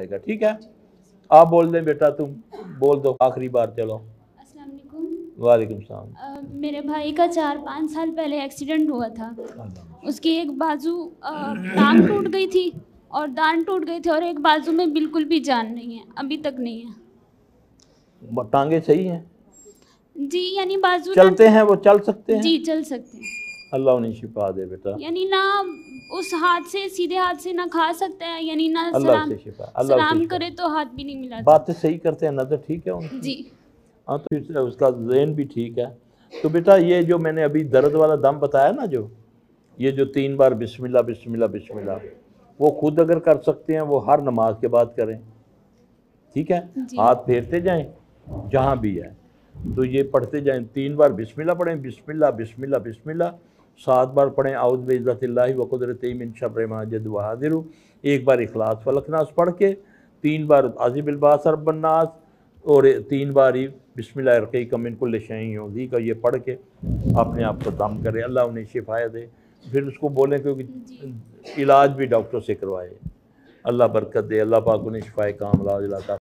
ठीक है, आप बोल दें बेटा, तुम बोल दो आखिरी बार। चलो। अस्सलाम वालेकुम। वालेकुम सलाम। मेरे भाई का 4-5 साल पहले एक्सीडेंट हुआ था। उसकी एक बाजू टांग टूट गई थी और दांत टूट गए थे, और एक बाजू में बिल्कुल भी जान नहीं है, अभी तक नहीं है। टांगे सही हैं जी, यानी बाजू चलते हैं, वो चल सकते हैं? जी, चल सकते हैं। अल्लाह उन्हें शिफा दे बेटा। यानी ना उस हाथ से, सीधे हाथ से ना खा सकते हैं, यानी ना अल्लाह से शिफा, अल्लाह से सलाम शिफा। करे तो हाथ भी नहीं मिला। बातें सही करते हैं, नजर ठीक है उनकी? जी। हाँ, तो इसलिए उसका ज़हन भी ठीक है। तो बेटा ये जो मैंने अभी दर्द वाला दम बताया ना, जो ये जो 3 बार बिस्मिल्लाह बिस्मिल्लाह बिस्मिल्लाह, वो खुद अगर कर सकते हैं वो हर नमाज के बाद करें, ठीक है? हाथ फेरते जाएं जहाँ भी है, तो ये पढ़ते जाएं। 3 बार बिस्मिल्लाह पढ़ें, बिस्मिल्लाह बिस्मिल्लाह बिस्मिल्लाह। 7 बार पढ़ें औज़ु बिइज़्ज़तिल्लाहि व क़ुदरतिही मिन शर्रि मा यजिदु व हाज़िरु। 1 बार इखलास फलक नास पढ़ के, 3 बार आज़िज़ बिल बास रब्बन नास, और 3 बार ही बिस्मिल्लाह अर्क़ीका मिन कुल्लि शैइन युज़ीका, ये पढ़ के अपने आप को दम करें, अल्लाह उन्हें शिफा दे। फिर उसको बोलें क्योंकि इलाज भी डॉक्टर से करवाए। अल्लाह बरकत दे, अल्लाह पाक उन्हें शिफाए कामिला अता